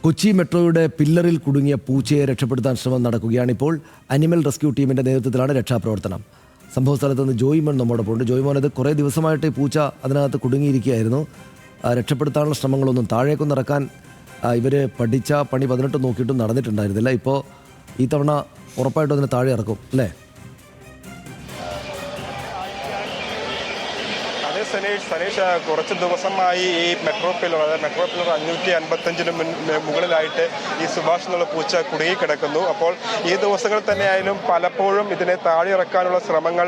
കൊച്ചി മെട്രോയുടെ പില്ലറിൽ കുടുങ്ങിയ പൂച്ചയെ രക്ഷപ്പെടുത്താൻ ശ്രമം നടക്കുകയാണിപ്പോൾ. അനിമൽ റെസ്ക്യൂ ടീമിന്റെ നേതൃത്വത്തിലാണ് രക്ഷാപ്രവർത്തനം. സംഭവസ്ഥലത്ത് നിന്ന് ജോയ്മോൻ നമ്മോടൊപ്പം ഉണ്ട്. ജോയ്മോൻ, ഇത് കുറേ ദിവസമായിട്ട് ഈ പൂച്ച അതിനകത്ത് കുടുങ്ങിയിരിക്കുകയായിരുന്നു. രക്ഷപ്പെടുത്താനുള്ള ശ്രമങ്ങളൊന്നും താഴേക്കൊന്നും ഇറക്കാൻ ഇവർ പഠിച്ച പണി 18 നോക്കിയിട്ടും നടന്നിട്ടുണ്ടായിരുന്നില്ല. ഇപ്പോൾ ഈ തവണ ഉറപ്പായിട്ടും അതിനെ താഴെ ഇറക്കും അല്ലേ? സനീഷ്, കുറച്ച് ദിവസമായി ഈ മെട്രോ പില്ലർ 555 മുകളിലായിട്ട് ഈ സുഭാഷ് എന്നുള്ള പൂച്ച കുടുങ്ങിക്കിടക്കുന്നു. അപ്പോൾ ഈ ദിവസങ്ങളിൽ തന്നെയായാലും പലപ്പോഴും ഇതിനെ താഴെ ഇറക്കാനുള്ള ശ്രമങ്ങൾ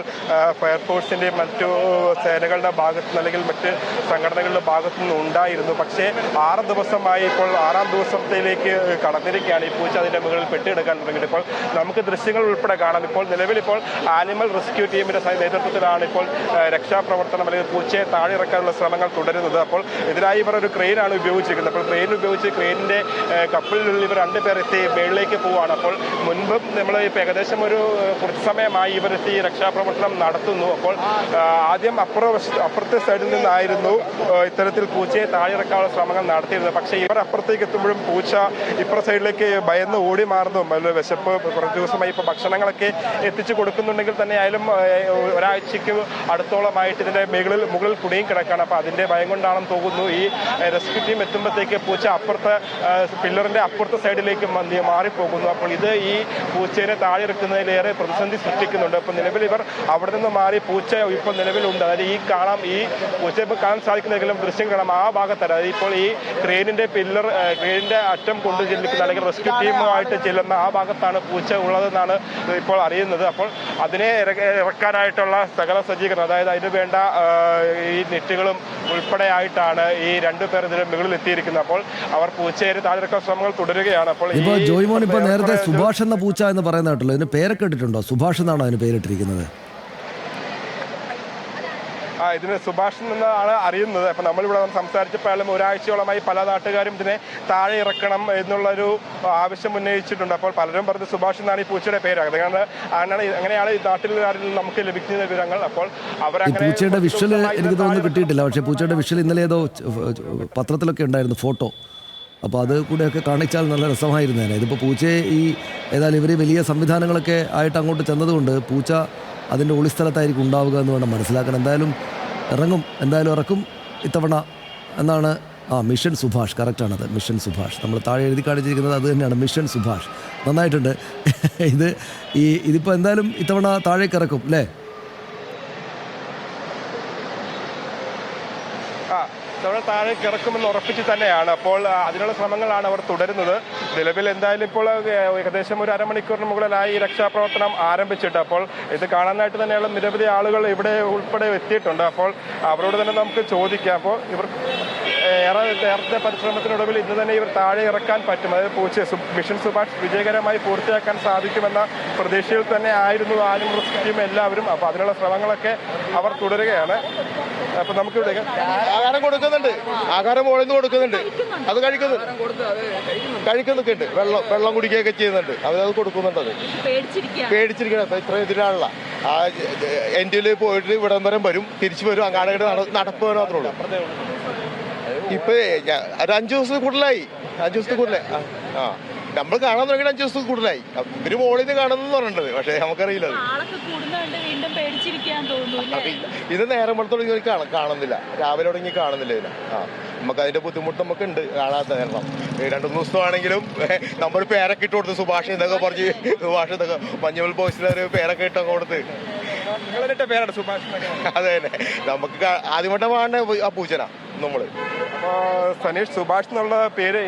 ഫയർഫോഴ്സിൻ്റെയും മറ്റു സേനകളുടെ ഭാഗത്തു നിന്ന് അല്ലെങ്കിൽ മറ്റ് സംഘടനകളുടെ ഭാഗത്തു നിന്ന് ഉണ്ടായിരുന്നു. പക്ഷേ 6 ദിവസമായി ഇപ്പോൾ 6ാം ദിവസത്തിലേക്ക് കടന്നിരിക്കുകയാണ് ഈ പൂച്ച അതിൻ്റെ മുകളിൽ പെട്ടിയെടുക്കാൻ തുടങ്ങിയിട്ട്. ഇപ്പോൾ നമുക്ക് ദൃശ്യങ്ങൾ ഉൾപ്പെടെ കാണാം. ഇപ്പോൾ നിലവിലിപ്പോൾ ആനിമൽ റെസ്ക്യൂ ടീമിൻ്റെ നേതൃത്വത്തിലാണ് ഇപ്പോൾ രക്ഷാപ്രവർത്തനം അല്ലെങ്കിൽ പൂച്ചയെ താഴെ ഇറക്കാനുള്ള ശ്രമങ്ങൾ തുടരുന്നത്. അപ്പോൾ ഇതിനായി ഇവർ ഒരു ക്രെയിനാണ് ഉപയോഗിച്ചിരിക്കുന്നത്. അപ്പോൾ ക്രെയിൻ ഉപയോഗിച്ച് ക്രെയിനിൻ്റെ കപ്പലിലുള്ള ഇവർ 2 പേർ എത്തി മേളിലേക്ക് പോവുകയാണ്. അപ്പോൾ മുൻപും നമ്മൾ ഏകദേശം ഒരു കുറച്ച് സമയമായി ഇവരെത്തി രക്ഷാപ്രവർത്തനം നടത്തുന്നു. അപ്പോൾ ആദ്യം അപ്പുറത്തെ സൈഡിൽ നിന്നായിരുന്നു ഇത്തരത്തിൽ പൂച്ചയെ താഴെ ഇറക്കാനുള്ള ശ്രമങ്ങൾ നടത്തിയിരുന്നത്. പക്ഷേ ഇവർ അപ്പുറത്തേക്ക് എത്തുമ്പോഴും പൂച്ച ഇപ്പുറ സൈഡിലേക്ക് ഭയന്ന് ഓടി മാറുന്നു. വിശപ്പ് കുറച്ച് ദിവസമായി ഇപ്പോൾ ഭക്ഷണങ്ങളൊക്കെ എത്തിച്ചു കൊടുക്കുന്നുണ്ടെങ്കിൽ തന്നെ ആയാലും ഒരാഴ്ചയ്ക്ക് അടുത്തോളമായിട്ട് ഇതിൻ്റെ മുകളിൽ കുടുങ്ങി കിടക്കുകയാണ്. അപ്പോൾ അതിൻ്റെ ഭയം കൊണ്ടാണെന്ന് തോന്നുന്നു ഈ റെസ്ക്യൂ ടീം എത്തുമ്പോഴത്തേക്ക് പൂച്ച അപ്പുറത്തെ പില്ലറിൻ്റെ അപ്പുറത്തെ സൈഡിലേക്ക് മാറിപ്പോകുന്നു. അപ്പോൾ ഇത് ഈ പൂച്ചേനെ താഴെ ഇറക്കുന്നതിലേറെ പ്രതിസന്ധി സൃഷ്ടിക്കുന്നുണ്ട്. അപ്പോൾ നിലവിൽ ഇവർ അവിടെ നിന്ന് മാറി പൂച്ച ഇപ്പോൾ നിലവിലുണ്ട്. അതായത് ഈ പൂച്ചയെ ഇപ്പോൾ കാണാൻ സാധിക്കുന്നെങ്കിലും ദൃശ്യം കാണാം ആ ഭാഗത്തല്ല. അതായത് ഇപ്പോൾ ഈ ക്രെയിനിൻ്റെ അറ്റം കൊണ്ട് ചെല്ലിക്കുന്ന അല്ലെങ്കിൽ റെസ്ക്യൂ ടീമുമായിട്ട് ചെല്ലുന്ന ആ ഭാഗത്താണ് പൂച്ച ഉള്ളതെന്നാണ് ഇപ്പോൾ അറിയുന്നത്. അപ്പോൾ അതിനെ ഇറക്കാനായിട്ടുള്ള സകല സജ്ജീകരണം, അതായത് അതിന് വേണ്ട ഈ നെറ്റുകളും ഉൾപ്പെടെയായിട്ടാണ് ഈ 2 പേർ ഇതിന് മുകളിൽ എത്തിയിരിക്കുന്നത്. അപ്പോൾ അവർ പൂച്ചയെ താഴെയിറക്കാൻ ശ്രമങ്ങൾ തുടരുകയാണ്. അപ്പോൾ ജോയ്മോൻ, ഇപ്പോൾ നേരത്തെ സുഭാഷ് എന്ന പൂച്ച എന്ന് പറയുന്ന കേട്ടല്ലോ, ഇതിന് പേരൊക്കെ ഇട്ടിട്ടുണ്ടോ? സുഭാഷ് എന്നാണോ അതിന് പേരിട്ടിരിക്കുന്നത്? ഇതിന് സുഭാഷ് എന്നാണ് അറിയുന്നത്. അപ്പം നമ്മളിവിടെ സംസാരിച്ചപ്പോഴും ഒരാഴ്ചയോളമായി പല നാട്ടുകാരും ഇതിനെ താഴെ ഇറക്കണം എന്നുള്ളൊരു ആവശ്യം ഉന്നയിച്ചിട്ടുണ്ട്. അപ്പോൾ പലരും പറഞ്ഞ് സുഭാഷ് എന്നാണ് ഈ പൂച്ചയുടെ പേര്. അങ്ങനെയാണ് ഈ നാട്ടിൽ നമുക്ക് ലഭിക്കുന്ന വിവരങ്ങൾ. അപ്പോൾ പൂച്ചയുടെ വിഷ്വൽ എനിക്ക് തോന്നുന്നു കിട്ടിയിട്ടില്ല. പക്ഷേ പൂച്ചയുടെ വിഷ്വൽ ഇന്നലെ ഏതോ പത്രത്തിലൊക്കെ ഉണ്ടായിരുന്നു, ഫോട്ടോ. അപ്പോൾ അത് കൂടെയൊക്കെ കാണിച്ചാൽ നല്ല രസമായിരുന്നേനെ. ഇതിപ്പോൾ പൂച്ചയെ ഏതായാലും ഇവർ വലിയ സംവിധാനങ്ങളൊക്കെ ആയിട്ട് അങ്ങോട്ട് ചെന്നതുകൊണ്ട് പൂച്ച അതിൻ്റെ ഒളിസ്ഥലത്തായിരിക്കും ഉണ്ടാവുക എന്ന് വേണം മനസ്സിലാക്കാൻ. എന്തായാലും ഇറക്കും ഇത്തവണ എന്നാണ്. മിഷൻ സുഭാഷ്, കറക്റ്റാണത്, മിഷൻ സുഭാഷ്. നമ്മൾ താഴെ എഴുതി കാണിച്ചിരിക്കുന്നത് അത് തന്നെയാണ്, മിഷൻ സുഭാഷ്. നന്നായിട്ടുണ്ട്. ഇതിപ്പോൾ എന്തായാലും ഇത്തവണ താഴേക്ക് ഇറക്കും അല്ലേ? താഴേക്ക് ഇറക്കുമെന്ന് ഉറപ്പിച്ച് തന്നെയാണ്. അപ്പോൾ അതിനുള്ള ശ്രമങ്ങളാണ് അവർ തുടരുന്നത്. നിലവിൽ എന്തായാലും ഇപ്പോൾ ഏകദേശം ഒരു അരമണിക്കൂറിന് മുകളിലായി രക്ഷാപ്രവർത്തനം ആരംഭിച്ചിട്ട്. അപ്പോൾ ഇത് കാണാനായിട്ട് തന്നെയുള്ള നിരവധി ആളുകൾ ഇവിടെ ഉൾപ്പെടെ എത്തിയിട്ടുണ്ട്. അപ്പോൾ അവരോട് തന്നെ നമുക്ക് ചോദിക്കാം. അപ്പോൾ ഇവർ നേരത്തെ പരിശ്രമത്തിനൊടുവിൽ ഇന്ന് തന്നെ ഇവർ താഴെ ഇറക്കാൻ പറ്റും. അതായത് പൂച്ച മിഷൻ സുഭാഷ് വിജയകരമായി പൂർത്തിയാക്കാൻ സാധിക്കുമെന്ന പ്രതീക്ഷയിൽ തന്നെ ആയിരുന്നു ആനിമൽ റെസ്ക്യൂ ടീം എല്ലാവരും. അപ്പോൾ അതിനുള്ള ശ്രമങ്ങളൊക്കെ അവർ തുടരുകയാണ്. അപ്പോൾ നമുക്കിവിടെ ആഹാരം മുകളിൽ നിന്ന് കൊടുക്കുന്നുണ്ട്. അത് കഴിക്കുന്നൊക്കെ ഉണ്ട്. വെള്ളം കുടിക്കുകയൊക്കെ ചെയ്യുന്നുണ്ട്. അവരത് കൊടുക്കുന്നുണ്ട്. അത് പേടിച്ചിരിക്കണം. ഇത്രയും ഇതിനാണല്ല എൻ്റെ പോയിട്ട് ഇവിടം വരെ വരും, തിരിച്ചു വരും. അങ്ങാടകയുടെ നടപ്പ് മാത്രമേ ഉള്ളൂ. ഇപ്പൊ ഒരു 5 ദിവസത്തിൽ കൂടുതലായി. നമ്മൾ കാണാൻ തുടങ്ങിയിട്ട് 5 ദിവസത്തിൽ കൂടുതലായി. ഇവര് മോളിൽ നിന്ന് കാണുന്നെന്ന് പറഞ്ഞിട്ടത്. പക്ഷെ നമുക്കറിയില്ല. ഇത് നേരം തുടങ്ങി കാണുന്നില്ല. രാവിലെ തുടങ്ങി കാണുന്നില്ല ഇതിന്. നമുക്ക് അതിന്റെ ബുദ്ധിമുട്ട് നമുക്കുണ്ട് കാണാത്ത കാരണം. 2-3 ദിവസമാണെങ്കിലും നമ്മൾ പേരൊക്കെ ഇട്ട് കൊടുത്ത് സുഭാഷ് ഇതൊക്കെ പറഞ്ഞ് മഞ്ഞുമൽ ബോയ്സിലെ ഒരു പേരൊക്കെ ഇട്ടൊക്കെ കൊടുത്ത് പേരാണ് സുഭാഷ്. അതെ തന്നെ. നമുക്ക് ആദ്യമായിട്ട് കാണുന്ന ആ പൂച്ചന നമ്മള്. സനീഷ്, സുഭാഷ് എന്നുള്ള പേര്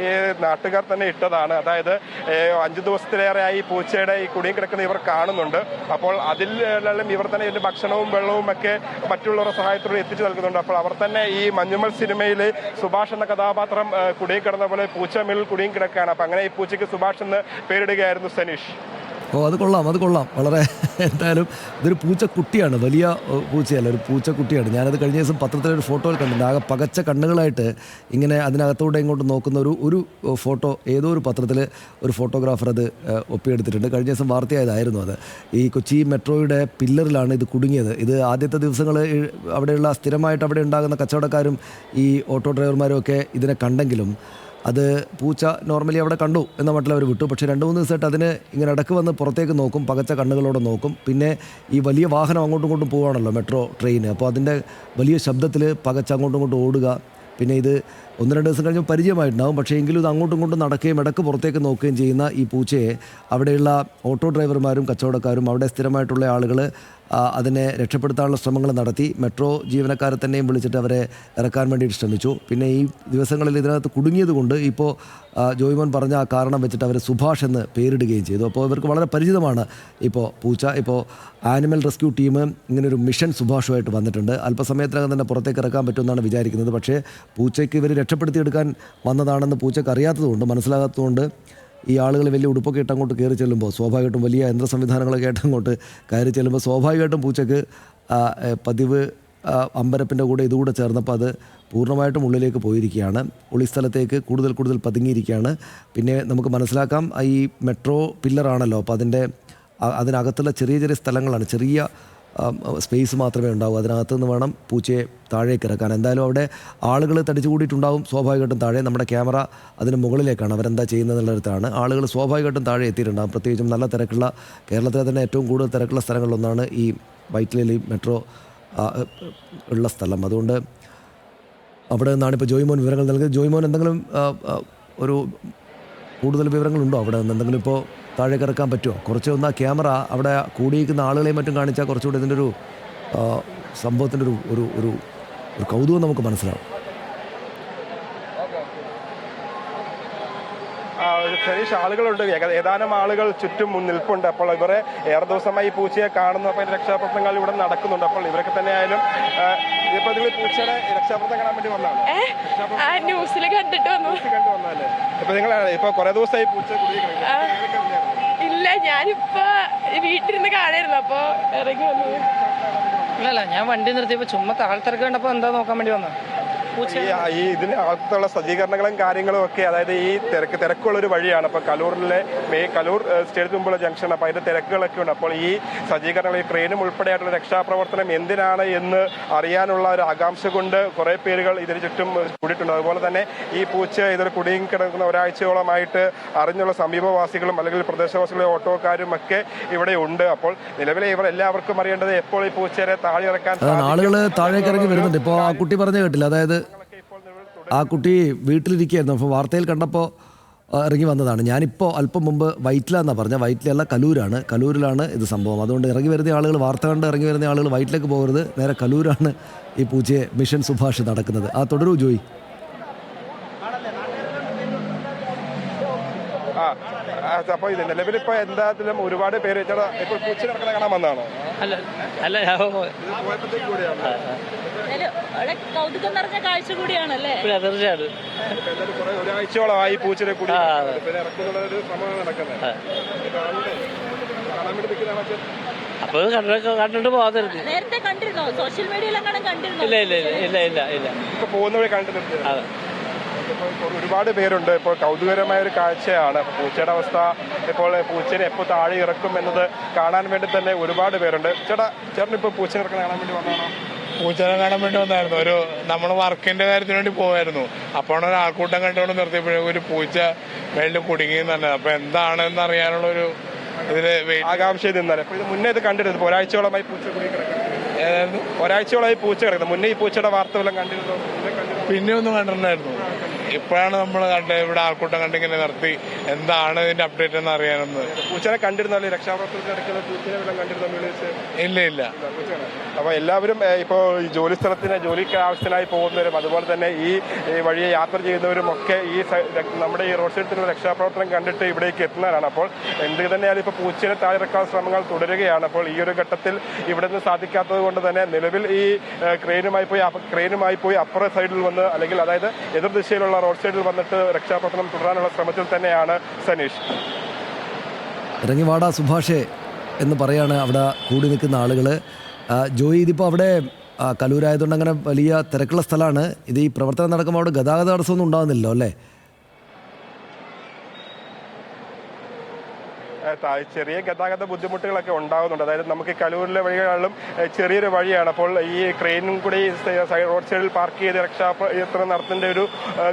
നാട്ടുകാർ തന്നെ ഇട്ടതാണ്. അതായത് 5 ദിവസത്തിലേറെയായി ഈ പൂച്ചയുടെ ഈ കുടുങ്ങി കിടക്കുന്ന ഇവർ കാണുന്നുണ്ട്. അപ്പോൾ അതിലെല്ലാം ഇവർ തന്നെ ഇതിന്റെ ഭക്ഷണവും വെള്ളവും ഒക്കെ മറ്റുള്ളവരുടെ സഹായത്തോടെ എത്തിച്ചു നൽകുന്നുണ്ട്. അപ്പോൾ അവർ തന്നെ ഈ മഞ്ഞുമൽ സിനിമയിൽ സുഭാഷ് എന്ന കഥാപാത്രം കുടുങ്ങി കിടന്ന പോലെ പൂച്ച മേളിൽ കുടുങ്ങി കിടക്കുകയാണ്. അപ്പം അങ്ങനെ ഈ പൂച്ചയ്ക്ക് സുഭാഷ് എന്ന് പേരിടുകയായിരുന്നു സനീഷ്. അത് കൊള്ളാം. വളരെ എന്തായാലും ഇതൊരു പൂച്ചക്കുട്ടിയാണ്, വലിയ പൂച്ചയല്ല, ഒരു പൂച്ചക്കുട്ടിയാണ്. ഞാനത് കഴിഞ്ഞ ദിവസം പത്രത്തിലൊരു ഫോട്ടോയിൽ കണ്ടിട്ടുണ്ട്. ആകെ പകച്ച കണ്ണുകളായിട്ട് ഇങ്ങനെ അതിനകത്തൂടെ ഇങ്ങോട്ട് നോക്കുന്ന ഒരു ഫോട്ടോ ഏതോ ഒരു പത്രത്തിൽ ഒരു ഫോട്ടോഗ്രാഫർ അത് ഒപ്പിയെടുത്തിട്ടുണ്ട്. കഴിഞ്ഞ ദിവസം വാർത്തയായതായിരുന്നു അത്. ഈ കൊച്ചി മെട്രോയുടെ പില്ലറിലാണ് ഇത് കുടുങ്ങിയത്. ഇത് ആദ്യത്തെ ദിവസങ്ങൾ അവിടെയുള്ള സ്ഥിരമായിട്ട് അവിടെ ഉണ്ടാകുന്ന കച്ചവടക്കാരും ഈ ഓട്ടോ ഡ്രൈവർമാരും ഒക്കെ ഇതിനെ കണ്ടെങ്കിലും അത് പൂച്ച നോർമലി അവിടെ കണ്ടു എന്ന മട്ടിൽ അവർ വിട്ടു. പക്ഷേ 2-3 ദിവസമായിട്ട് അതിന് ഇങ്ങനെ ഇടക്ക് വന്ന് പുറത്തേക്ക് നോക്കും, പകച്ച കണ്ണുകളോടെ നോക്കും. പിന്നെ ഈ വലിയ വാഹനം അങ്ങോട്ടും ഇങ്ങോട്ടും പോവുകയാണല്ലോ, മെട്രോ ട്രെയിൻ. അപ്പോൾ അതിൻ്റെ വലിയ ശബ്ദത്തിൽ പകച്ച് അങ്ങോട്ടും ഇങ്ങോട്ടും ഓടുക. പിന്നെ ഇത് 1-2 ദിവസം കഴിഞ്ഞ് പരിചയമായിട്ടുണ്ടാകും. പക്ഷേ എങ്കിലും ഇത് അങ്ങോട്ടും ഇങ്ങോട്ടും നടക്കുകയും ഇടക്ക് പുറത്തേക്ക് നോക്കുകയും ചെയ്യുന്ന ഈ പൂച്ചയെ അവിടെയുള്ള ഓട്ടോ ഡ്രൈവർമാരും കച്ചവടക്കാരും അവിടെ സ്ഥിരമായിട്ടുള്ള ആളുകൾ അതിനെ രക്ഷപ്പെടുത്താനുള്ള ശ്രമങ്ങൾ നടത്തി. മെട്രോ ജീവനക്കാരെ തന്നെയും വിളിച്ചിട്ട് അവരെ ഇറക്കാൻ വേണ്ടിയിട്ട് ശ്രമിച്ചു. പിന്നെ ഈ ദിവസങ്ങളിൽ ഇതിനകത്ത് കുടുങ്ങിയത് കൊണ്ട് ഇപ്പോൾ ജോയ്മോൻ പറഞ്ഞ ആ കാരണം വെച്ചിട്ട് അവർ സുഭാഷ് എന്ന് പേരിടുകയും ചെയ്തു. അപ്പോൾ ഇവർക്ക് വളരെ പരിചിതമാണ് ഇപ്പോൾ പൂച്ച. ഇപ്പോൾ ആനിമൽ റെസ്ക്യൂ ടീം ഇങ്ങനൊരു മിഷൻ സുഭാഷുമായിട്ട് വന്നിട്ടുണ്ട്. അല്പസമയത്തിനകം തന്നെ പുറത്തേക്ക് ഇറക്കാൻ പറ്റുമെന്നാണ് വിചാരിക്കുന്നത്. പക്ഷേ പൂച്ചയ്ക്ക് ഇവർ രക്ഷപ്പെടുത്തിയെടുക്കാൻ വന്നതാണെന്ന് പൂച്ചയ്ക്ക് അറിയാത്തതുകൊണ്ട്, മനസ്സിലാകാത്തതുകൊണ്ട് ഈ ആളുകൾ വലിയ ഉടുപ്പൊക്കെ ഇട്ട് അങ്ങോട്ട് കയറി ചെല്ലുമ്പോൾ സ്വാഭാവികമായിട്ടും വലിയ യന്ത്ര സംവിധാനങ്ങളൊക്കെ ആയിട്ട് അങ്ങോട്ട് കയറി ചെല്ലുമ്പോൾ സ്വാഭാവികമായിട്ടും പൂച്ചയ്ക്ക് പതിവ് അമ്പരപ്പിൻ്റെ കൂടെ ഇതുകൂടെ ചേർന്നപ്പോൾ അത് പൂർണ്ണമായിട്ടും ഉള്ളിലേക്ക് പോയിരിക്കുകയാണ്. ഒളിസ്ഥലത്തേക്ക് കൂടുതൽ പതുങ്ങിയിരിക്കുകയാണ്. പിന്നെ നമുക്ക് മനസ്സിലാക്കാം, ഈ മെട്രോ പില്ലറാണല്ലോ, അപ്പോൾ അതിനകത്തുള്ള ചെറിയ സ്ഥലങ്ങളാണ്, ചെറിയ സ്പേസ് മാത്രമേ ഉണ്ടാവൂ. അതിനകത്ത് നിന്ന് വേണം പൂച്ചയെ താഴേക്ക് ഇറക്കാൻ. എന്തായാലും അവിടെ ആളുകൾ തടിച്ചു കൂടിയിട്ടുണ്ടാവും സ്വാഭാവികമായിട്ടും താഴെ. നമ്മുടെ ക്യാമറ അതിന് മുകളിലേക്കാണ്, അവരെന്താ ചെയ്യുന്നതെന്നുള്ളടത്താണ്. ആളുകൾ സ്വാഭാവികമായിട്ടും താഴെ എത്തിയിട്ടുണ്ടാകും. പ്രത്യേകിച്ചും നല്ല തിരക്കുള്ള, കേരളത്തിലെ തന്നെ ഏറ്റവും കൂടുതൽ തിരക്കുള്ള സ്ഥലങ്ങളിലൊന്നാണ് ഈ വൈറ്റിലയിൽ മെട്രോ ഉള്ള സ്ഥലം. അതുകൊണ്ട് അവിടെ നിന്നാണ് ഇപ്പോൾ ജോയ്മോൻ വിവരങ്ങൾ നൽകിയത്. ജോയ്മോൻ എന്തെങ്കിലും ഒരു കൂടുതൽ വിവരങ്ങളുണ്ടോ അവിടെ നിന്ന്? എന്തെങ്കിലും ഇപ്പോൾ താഴേക്ക് ഇറക്കാൻ പറ്റുമോ? കുറച്ചൊന്ന് ആ ക്യാമറ അവിടെ കൂടിയിരിക്കുന്ന ആളുകളെയും മറ്റും കാണിച്ചാൽ കുറച്ചുകൂടി ഇതിൻ്റെ ഒരു സംഭവത്തിൻ്റെ ഒരു കൗതുകം നമുക്ക് മനസ്സിലാവും. സനീഷ്, ആളുകളുണ്ട്, ഏതാനും ആളുകൾ ചുറ്റും നിൽപ്പുണ്ട്. അപ്പോൾ ഇവരെ ഏറെ ദിവസമായി ഈ പൂച്ചയെ കാണുന്നു. അപ്പോൾ രക്ഷാപ്രവർത്തനങ്ങൾ ഇവിടെ നടക്കുന്നുണ്ട്. അപ്പോൾ ഇവരൊക്കെ തന്നെ ആയാലും ഇപ്പൊ നിങ്ങൾ പൂച്ചയുടെ രക്ഷാപ്രവർത്തനം കാണാൻ വേണ്ടി വന്നതാണ്? ന്യൂസിൽ കണ്ടിട്ട് വന്നല്ലേ? ഇപ്പൊ നിങ്ങൾ ഇപ്പൊ കുറെ ദിവസമായി പൂച്ച ഇല്ല, ഞാനിപ്പോ വീട്ടിലിരുന്ന് കാണായിരുന്നു, അപ്പൊ ഇറങ്ങി വന്നത്. ഇല്ലല്ല, ഞാൻ വണ്ടി നിർത്തിയപ്പോ ചുമ്മാ താഴ്ത്തിറക്കി കണ്ടപ്പോ എന്താ നോക്കാൻ വേണ്ടി വന്നത്. ഈ ഇതിന് അകത്തുള്ള സജ്ജീകരണങ്ങളും കാര്യങ്ങളും ഒക്കെ, അതായത് ഈ തിരക്കുള്ളൊരു വഴിയാണ്. അപ്പോൾ കലൂർ സ്റ്റേഡിയത്തിന് മുമ്പുള്ള ജംഗ്ഷൻ, അപ്പോൾ അതിന്റെ തിരക്കുകളൊക്കെ ഉണ്ട്. അപ്പോൾ ഈ സജ്ജീകരണങ്ങൾ, ഈ ട്രെയിനും ഉൾപ്പെടെയായിട്ടുള്ള രക്ഷാപ്രവർത്തനം എന്തിനാണ് എന്ന് അറിയാനുള്ള ഒരു ആകാംക്ഷ കൊണ്ട് കുറേ പേരുകൾ ഇതിന് ചുറ്റും കൂടിയിട്ടുണ്ട്. അതുപോലെ തന്നെ ഈ പൂച്ച ഇതിൽ കുടുങ്ങി കിടക്കുന്ന ഒരാഴ്ചയോളമായിട്ട് അറിഞ്ഞുള്ള സമീപവാസികളും അല്ലെങ്കിൽ പ്രദേശവാസികളും ഓട്ടോക്കാരും ഒക്കെ ഇവിടെ ഉണ്ട്. അപ്പോൾ നിലവിലെ ഇവർ എല്ലാവർക്കും അറിയേണ്ടത് എപ്പോൾ ഈ പൂച്ചയെ താഴെ ഇറക്കാൻ ആളുകൾ താഴേക്ക് ഇറങ്ങി വരുന്നുണ്ട്. ഇപ്പോൾ ആ കുട്ടി പറഞ്ഞു കേട്ടില്ല, അതായത് ആ കുട്ടി വീട്ടിലിരിക്കുകയായിരുന്നു. അപ്പോൾ വാർത്തയിൽ കണ്ടപ്പോൾ ഇറങ്ങി വന്നതാണ്. ഞാനിപ്പോൾ അല്പം മുമ്പ് വൈറ്റിലെന്നാണ് പറഞ്ഞത്. വൈറ്റിലല്ല, കലൂരിലാണ് ഇത് സംഭവം. അതുകൊണ്ട് ഇറങ്ങി വരുന്ന ആളുകൾ, വാർത്ത കണ്ട് ഇറങ്ങി വരുന്ന ആളുകൾ വൈറ്റിലേക്ക് പോകരുത്, നേരെ കലൂരാണ് ഈ പൂച്ചയെ മിഷൻ സുഭാഷ് നടക്കുന്നത്. തുടരൂ ജോയി. അപ്പോൾ ഇത് നിലവിലിപ്പോൾ എന്തായാലും ഒരുപാട് പേര് ഇപ്പോൾ പൂച്ച നടക്കുന്ന കാണാൻ വന്നതാണോ? കൗതുകം നിറഞ്ഞ കാഴ്ച കൂടിയാണല്ലേ? ഒരാഴ്ചയോളമായി പൂച്ചനെ കൂടി ഇറക്കുന്നുള്ള ഒരു ശ്രമം നടക്കുന്നത്. അപ്പൊ കണ്ടിട്ട് പോകാതിരുന്നു. നേരത്തെ കണ്ടിരുന്നോ? സോഷ്യൽ മീഡിയയിലെങ്ങാനും കണ്ടിരുന്നോ? ഇല്ല. ഇപ്പൊ പോകുന്ന വഴി കണ്ടു നിർത്തിയത്. ഒരുപാട് പേരുണ്ട്. ഇപ്പോൾ കൗതുകരമായ ഒരു കാഴ്ചയാണ് പൂച്ചയുടെ അവസ്ഥ. ഇപ്പോൾ പൂച്ചനെ എപ്പോൾ താഴെ ഇറക്കും എന്നത് കാണാൻ വേണ്ടി തന്നെ ഒരുപാട് പേരുണ്ട്. ചേട്ടൻ ഇപ്പോൾ പൂച്ചനെ ഇറക്കാൻ കാണാൻ വേണ്ടി വന്നതാണോ? പൂച്ചനെ കാണാൻ വേണ്ടി വന്നായിരുന്നു. നമ്മൾ വർക്കിന്റെ കാര്യത്തിന് വേണ്ടി പോവായിരുന്നു. അപ്പോൾ ഒരു ആൾക്കൂട്ടം കണ്ടുകൊണ്ട് നിർത്തിയപ്പോഴേക്കും ഒരു പൂച്ച മേളിൽ കുടുങ്ങിയെന്ന് തന്നെ. അപ്പൊ എന്താണെന്ന് അറിയാനുള്ള ഒരു ഇതില് ആകാംക്ഷ നിന്നാലും. അപ്പൊ ഇത് മുന്നേ ഇത് കണ്ടിരുന്നു, ഒരാഴ്ചയോളമായി പൂച്ച കുടുങ്ങി കിടക്കുന്നു. ഒരാഴ്ചയോളമായി പൂച്ച കിടക്കുന്നു. മുന്നേ ഈ പൂച്ചയുടെ വാർത്ത വല്ലതും കണ്ടിരുന്നോ? പിന്നെ ഒന്നും കണ്ടിട്ടുണ്ടായിരുന്നു. ഇപ്പോഴാണ് നമ്മൾ കണ്ടത്, ഇവിടെ ആൾക്കൂട്ടം കണ്ടിങ്ങനെ നിർത്തി എന്താണ് ഇതിന്റെ അപ്ഡേറ്റ് എന്ന് അറിയാനെന്ന്. പൂച്ചനെ കണ്ടിരുന്നല്ലേ? രക്ഷാപ്രവർത്തനത്തിന് പൂച്ചനെ വല്ലതും കണ്ടിരുന്നോ? ഇല്ല. അപ്പൊ എല്ലാവരും ഇപ്പോൾ ഈ ജോലിക്ക് ആവശ്യത്തിനായി പോകുന്നവരും അതുപോലെ തന്നെ ഈ വഴിയെ യാത്ര ചെയ്യുന്നവരും ഒക്കെ ഈ നമ്മുടെ ഈ റോഡ് സൈഡിലുള്ള രക്ഷാപ്രവർത്തനം കണ്ടിട്ട് ഇവിടേക്ക് എത്തുന്നവരാണ്. അപ്പോൾ എന്ത് തന്നെയാലും ഇപ്പോൾ പൂച്ചനെ താഴെയിറക്കാൻ ശ്രമങ്ങൾ തുടരുകയാണ്. അപ്പോൾ ഈ ഒരു ഘട്ടത്തിൽ ഇവിടെ നിന്ന് സാധിക്കാത്തത് കൊണ്ട് തന്നെ നിലവിൽ ഈ ക്രെയിനുമായി പോയി അപ്പുറ സൈഡിൽ വന്ന്, അല്ലെങ്കിൽ അതായത് എതിർദിശയിലുള്ള റോഡ് സൈഡിൽ വന്നിട്ട് രക്ഷാപ്രവർത്തനം തുടരാനുള്ള ശ്രമത്തിൽ തന്നെയാണ് സനീഷ്. ഇറങ്ങി വാടാ സുഭാഷേ എന്ന് പറയാണ് അവിടെ കൂടി നിൽക്കുന്ന ആളുകൾ. ജോയി, ഇതിപ്പോൾ അവിടെ കലൂരായതുകൊണ്ട് അങ്ങനെ വലിയ തിരക്കുള്ള സ്ഥലമാണ്. ഇത് ഈ പ്രവർത്തനം നടക്കുമ്പോൾ അവിടെ ഗതാഗത തടസ്സമൊന്നും ഉണ്ടാകുന്നില്ലല്ലോ അല്ലേ? ചെറിയ ഗതാഗത ബുദ്ധിമുട്ടുകളൊക്കെ ഉണ്ടാകുന്നുണ്ട്. അതായത് നമുക്ക് കലൂരിലെ വഴികളിലും ചെറിയൊരു വഴിയാണ്. അപ്പോൾ ഈ ക്രെയിനും കൂടി റോഡ് സൈഡിൽ പാർക്ക് ചെയ്ത് രക്ഷാപ്രവർത്തനം നടത്തേണ്ട ഒരു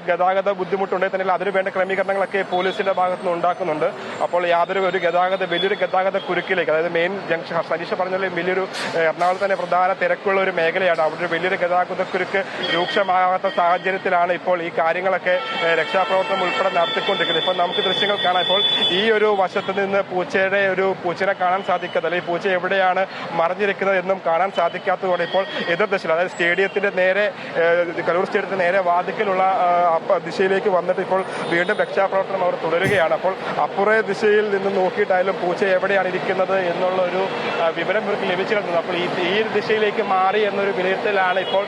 ഗതാഗത ബുദ്ധിമുട്ടുണ്ടെങ്കിൽ തന്നെ അതിന് വേണ്ട ക്രമീകരണങ്ങളൊക്കെ പോലീസിന്റെ ഭാഗത്ത് നിന്ന് ഉണ്ടാക്കുന്നുണ്ട്. അപ്പോൾ വലിയൊരു ഗതാഗത കുരുക്കിലേക്ക്, അതായത് മെയിൻ ജംഗ്ഷൻ സതീഷ് പറഞ്ഞാൽ വലിയൊരു എറണാകുളത്ത് തന്നെ പ്രധാന തിരക്കുള്ള ഒരു മേഖലയാണ്. അവിടെ ഒരു വലിയൊരു ഗതാഗത കുരുക്ക് രൂക്ഷമാകാത്ത സാഹചര്യത്തിലാണ് ഇപ്പോൾ ഈ കാര്യങ്ങളൊക്കെ രക്ഷാപ്രവർത്തനം ഉൾപ്പെടെ നടത്തിക്കൊണ്ടിരിക്കുന്നത്. ഇപ്പോൾ നമുക്ക് ദൃശ്യങ്ങൾ കാണാം. ഇപ്പോൾ ഈ ഒരു വശത്ത് നിന്ന് പൂച്ചനെ കാണാൻ സാധിക്കാത്ത, അല്ലെങ്കിൽ പൂച്ച എവിടെയാണ് മറിഞ്ഞിരിക്കുന്നത് എന്നും കാണാൻ സാധിക്കാത്തതുകൊണ്ട് ഇപ്പോൾ എതിർദിശയിൽ, അതായത് സ്റ്റേഡിയത്തിന്റെ നേരെ കലൂർ സ്റ്റേഡിയത്തിന്റെ നേരെ വാതിക്കലുള്ള ദിശയിലേക്ക് വന്നിട്ട് ഇപ്പോൾ വീണ്ടും രക്ഷാപ്രവർത്തനം അവർ തുടരുകയാണ്. അപ്പോൾ അപ്പുറേ ദിശയിൽ നിന്ന് നോക്കിയിട്ടായാലും പൂച്ച എവിടെയാണ് ഇരിക്കുന്നത് എന്നുള്ള ഒരു വിവരം ഇവർക്ക് ലഭിച്ചു കിട്ടുന്നത്. അപ്പോൾ ഈ ദിശയിലേക്ക് മാറി എന്നൊരു വിലയിരുത്തലാണ് ഇപ്പോൾ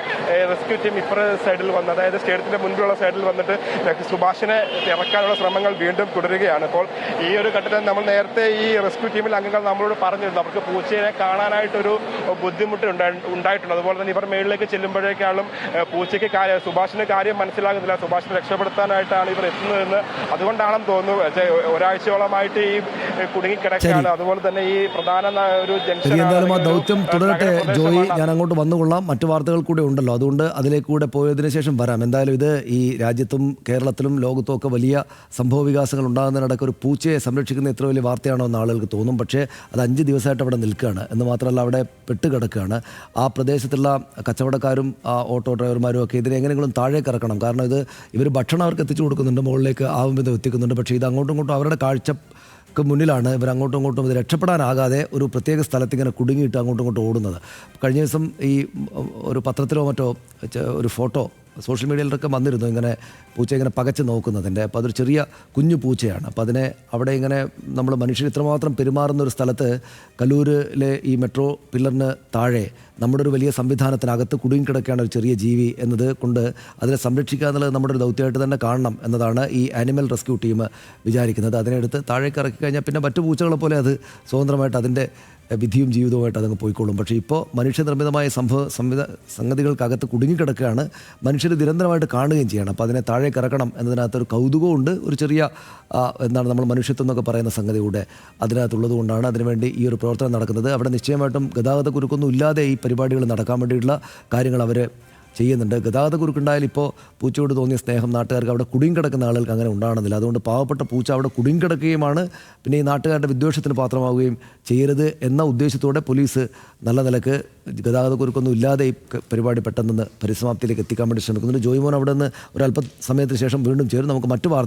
റെസ്ക്യൂ ടീം ഇപ്പുറ സൈഡിൽ വന്നത്, അതായത് സ്റ്റേഡിയത്തിന്റെ മുൻപിലുള്ള സൈഡിൽ വന്നിട്ട് സുഭാഷിനെ ഇറക്കാനുള്ള ശ്രമങ്ങൾ വീണ്ടും തുടരുകയാണ്. ഇപ്പോൾ ഈ ഒരു ഘട്ടത്തിൽ നമ്മൾ നേരത്തെ ഈ റെസ്ക്യൂ ടീമിൽ അംഗങ്ങൾ നമ്മളോട് പറഞ്ഞിരുന്നു അവർക്ക് പൂച്ചയെ കാണാനായിട്ടൊരു ബുദ്ധിമുട്ട് ഉണ്ടായിട്ടുണ്ട്. അതുപോലെ തന്നെ ഇവർ മേളിലേക്ക് ചെല്ലുമ്പോഴേക്കാളും പൂച്ചയ്ക്ക് സുഭാഷിന് കാര്യം മനസ്സിലാകുന്നില്ല, സുഭാഷിനെ രക്ഷപ്പെടുത്താനായിട്ടാണ് ഇവർ എത്തുന്നതെന്ന്. അതുകൊണ്ടാണെന്ന് തോന്നുന്നു ഒരാഴ്ചയോളമായിട്ട് ഈ കുടുങ്ങിക്കിടക്കുകയാണ്. അതുപോലെ തന്നെ ഈ പ്രധാന ഒരു ജംഗ്ഷൻ. എന്തായാലും ആ ദൗത്യം തുടരട്ടെ ജോയി, ഞാൻ അങ്ങോട്ട് വന്നുകൊള്ളാം. മറ്റു വാർത്തകൾ കൂടെ ഉണ്ടല്ലോ, അതുകൊണ്ട് അതിലേക്ക് കൂടെ പോയതിനു ശേഷം വരാം. എന്തായാലും ഇത് ഈ രാജ്യത്തും കേരളത്തിലും ലോകത്തും ഒക്കെ വലിയ സംഭവ വികാസങ്ങൾ ഉണ്ടാകുന്നതിനിടയ്ക്ക് ഒരു പൂച്ചയെ സംരക്ഷിക്കുന്ന ഇത്ര വലിയ വാർത്തയാണോ എന്ന് ആളുകൾക്ക് തോന്നും. പക്ഷേ അത് 5 ദിവസമായിട്ട് അവിടെ നിൽക്കുകയാണ് എന്ന് മാത്രമല്ല അവിടെ പെട്ടുകിടക്കുകയാണ്. ആ പ്രദേശത്തുള്ള കച്ചവടക്കാരും ഓട്ടോ ഡ്രൈവർമാരും ഒക്കെ ഇതിനെ എങ്ങനെയെങ്കിലും താഴേക്ക് ഇറക്കണം. കാരണം ഇവർ ഭക്ഷണം അവർക്ക് എത്തിച്ചു കൊടുക്കുന്നുണ്ട്, മുകളിലേക്ക് ആവും വിധം എത്തിക്കുന്നുണ്ട്. പക്ഷേ ഇത് അങ്ങോട്ടും ഇങ്ങോട്ടും അവരുടെ കാഴ്ചക്ക് മുന്നിലാണ് ഇവർ അങ്ങോട്ടും ഇങ്ങോട്ടും ഇത് രക്ഷപ്പെടാനാകാതെ ഒരു പ്രത്യേക സ്ഥലത്ത് ഇങ്ങനെ കുടുങ്ങിയിട്ട് അങ്ങോട്ടും ഇങ്ങോട്ടും ഓടുന്നത്. കഴിഞ്ഞ ദിവസം ഈ ഒരു പത്രത്തിലോ മറ്റോ ഒരു ഫോട്ടോ സോഷ്യൽ മീഡിയയിലൊക്കെ വന്നിരുന്നു, ഇങ്ങനെ പൂച്ച ഇങ്ങനെ പകച്ച് നോക്കുന്നതിൻ്റെ. അപ്പോൾ അതൊരു ചെറിയ കുഞ്ഞു പൂച്ചയാണ്. അപ്പോൾ അതിനെ അവിടെ ഇങ്ങനെ നമ്മൾ മനുഷ്യർ ഇത്രമാത്രം പെരുമാറുന്ന ഒരു സ്ഥലത്ത് കലൂരിലെ ഈ മെട്രോ പില്ലറിന് താഴെ നമ്മുടെ ഒരു വലിയ സംവിധാനത്തിനകത്ത് കുടുങ്ങിക്കിടക്കുകയാണ് ഒരു ചെറിയ ജീവി എന്നത് കൊണ്ട് അതിനെ സംരക്ഷിക്കുക എന്നുള്ളത് നമ്മുടെ ഒരു ദൗത്യമായിട്ട് തന്നെ കാണണം എന്നതാണ് ഈ ആനിമൽ റെസ്ക്യൂ ടീം വിചാരിക്കുന്നത്. അതിനെടുത്ത് താഴേക്ക് ഇറക്കി കഴിഞ്ഞാൽ പിന്നെ മറ്റു പൂച്ചകളെ പോലെ അത് സ്വതന്ത്രമായിട്ട് അതിൻ്റെ വിധിയും ജീവിതവുമായിട്ട് അതങ്ങ് പോയിക്കോളും. പക്ഷേ ഇപ്പോൾ മനുഷ്യനിർമ്മിതമായ സംഗതികൾക്കകത്ത് കുടുങ്ങിക്കിടക്കുകയാണ്, മനുഷ്യർ നിരന്തരമായിട്ട് കാണുകയും ചെയ്യണം. അപ്പോൾ അതിനെ താഴേക്ക് ഇറക്കണം എന്നതിനകത്തൊരു കൗതുകമുണ്ട്, ഒരു ചെറിയ നമ്മൾ മനുഷ്യത്വം എന്നൊക്കെ പറയുന്ന സംഗതി കൂടെ അതിനകത്തുള്ളത് കൊണ്ടാണ് അതിനുവേണ്ടി ഈ ഒരു പ്രവർത്തനം നടക്കുന്നത്. അവിടെ നിശ്ചയമായിട്ടും ഗതാഗത കുരുക്കൊന്നും ഇല്ലാതെ ഈ പരിപാടികൾ നടക്കാൻ വേണ്ടിയിട്ടുള്ള കാര്യങ്ങൾ അവർ ചെയ്യുന്നുണ്ട്. ഗതാഗത കുരുക്കുണ്ടായാൽ ഇപ്പോൾ പൂച്ചയോട് തോന്നിയ സ്നേഹം നാട്ടുകാർക്ക് അവിടെ കുടുങ്ങിക്കിടക്കുന്ന ആളുകൾക്ക് അങ്ങനെ ഉണ്ടാകണമെന്നില്ല. അതുകൊണ്ട് പാവപ്പെട്ട പൂച്ച അവിടെ കുടുങ്ങിക്കിടക്കുകയുമാണ്. പിന്നെ ഈ നാട്ടുകാരുടെ വിദ്വേഷത്തിന് പാത്രമാവുകയും ചെയ്യരുത് എന്ന ഉദ്ദേശത്തോടെ പോലീസ് നല്ല നിലക്ക് ഗതാഗത കുരുക്കൊന്നും ഇല്ലാതെ ഈ പരിപാടി പെട്ടെന്ന് പരിസമാപ്തിയിലേക്ക് എത്തിക്കാൻ വേണ്ടി ശ്രമിക്കുന്നുണ്ട്. ജോയിമോൻ അവിടെ നിന്ന് ഒരല്പ സമയത്തിന് ശേഷം വീണ്ടും ചേരും. നമുക്ക് മറ്റു വാർത്ത